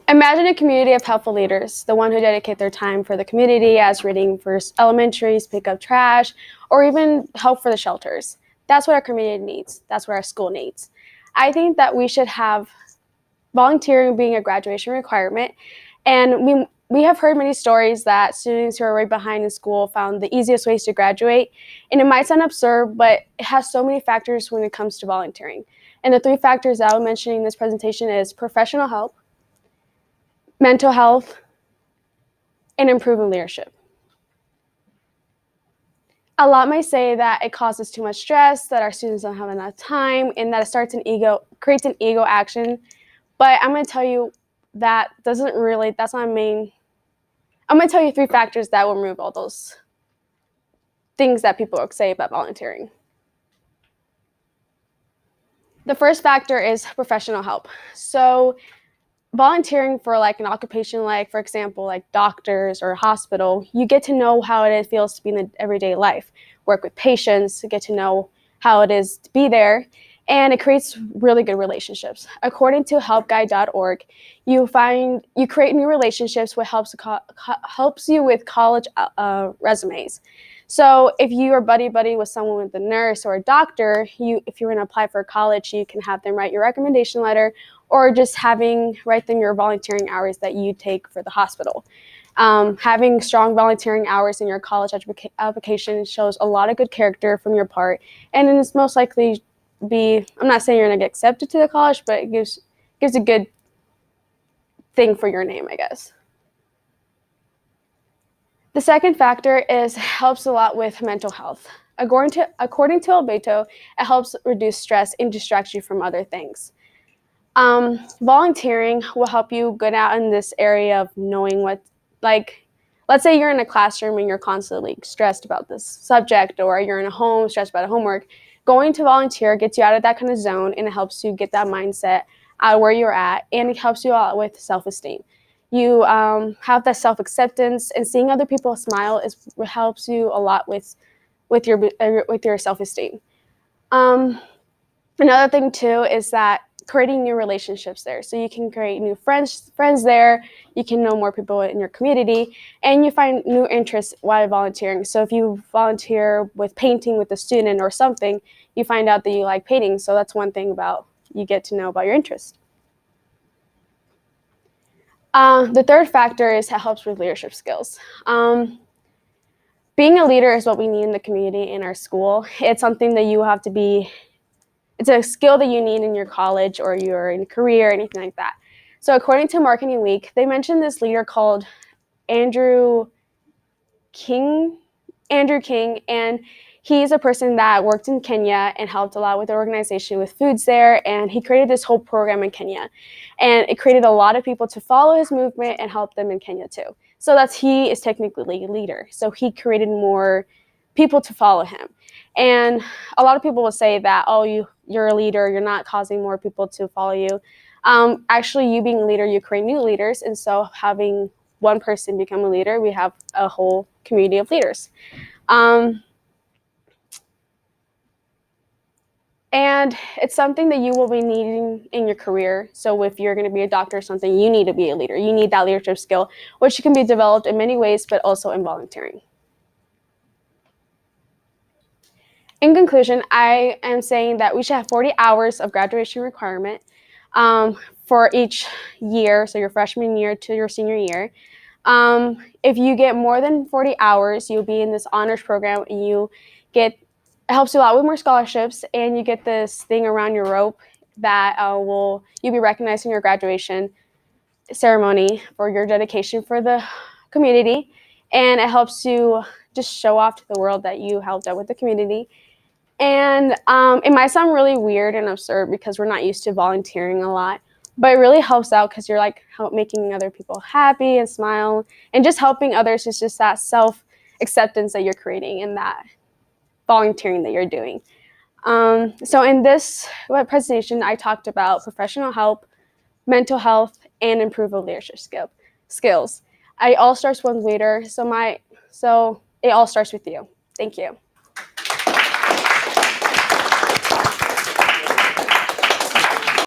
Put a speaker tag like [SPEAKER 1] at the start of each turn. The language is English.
[SPEAKER 1] Imagine a community of helpful leaders, the one who dedicate their time for the community as reading for elementaries, pick up trash, or even help for the shelters. That's what our community needs. That's what our school needs. I think that we should have volunteering being a graduation requirement. And we have heard many stories that students who are right behind in school found the easiest ways to graduate. And it might sound absurd, but it has so many factors when it comes to volunteering. And the 3 factors that I'll mention in this presentation is professional help, mental health, and improving leadership. A lot might say that it causes too much stress, that our students don't have enough time, and that it creates an ego action. But I'm going to tell you that's not main. I'm going to tell you 3 factors that will remove all those things that people say about volunteering. The first factor is professional help. So volunteering for like an occupation, like for example, like doctors or a hospital, you get to know how it feels to be in the everyday life, work with patients, get to know how it is to be there, and it creates really good relationships. According to helpguide.org, you create new relationships, which helps you with college resumes. So if you are buddy with someone with a nurse or a doctor, if you're going to apply for college, you can have them write your recommendation letter, or just write them your volunteering hours that you take for the hospital. Having strong volunteering hours in your college application shows a lot of good character from your part, and it's most likely I'm not saying you're going to get accepted to the college, but it gives a good thing for your name, I guess. The second factor is helps a lot with mental health. According to Alberto, it helps reduce stress and distract you from other things. Volunteering will help you get out in this area of knowing let's say you're in a classroom and you're constantly stressed about this subject, or you're in a home stressed about homework. Going to volunteer gets you out of that kind of zone, and it helps you get that mindset out of where you're at, and it helps you out with self-esteem. You have that self-acceptance, and seeing other people smile helps you a lot with your self-esteem. Another thing too is that creating new relationships there. So you can create new friends there, you can know more people in your community, and you find new interests while volunteering. So if you volunteer with painting with a student or something, you find out that you like painting. So that's one thing you get to know about your interest. The third factor is it helps with leadership skills. Being a leader is what we need in the community, in our school. It's something that you have to be. It's a skill that you need in your college or your in career, anything like that. So according to Marketing Week, they mentioned this leader called Andrew King, and he's a person that worked in Kenya and helped a lot with the organization with foods there, and he created this whole program in Kenya. And it created a lot of people to follow his movement and help them in Kenya too. So he is technically a leader. So he created more people to follow him. And a lot of people will say that, oh, you're a leader, you're not causing more people to follow you. Actually, you being a leader, you create new leaders. And so having one person become a leader, we have a whole community of leaders. And it's something that you will be needing in your career. So if you're going to be a doctor or something, you need to be a leader. You need that leadership skill, which can be developed in many ways, but also in volunteering. In conclusion, I am saying that we should have 40 hours of graduation requirement for each year, so your freshman year to your senior year. If you get more than 40 hours, you'll be in this honors program, and it helps you a lot with more scholarships, and you get this thing around your rope that you'll be recognized in your graduation ceremony for your dedication for the community, and it helps you just show off to the world that you helped out with the community. And it might sound really weird and absurd because we're not used to volunteering a lot, but it really helps out because you're making other people happy and smile, and just helping others is just that self-acceptance that you're creating in that volunteering that you're doing. So in this presentation, I talked about professional help, mental health, and improving leadership skills. It all starts with leader, so it all starts with you. Thank you.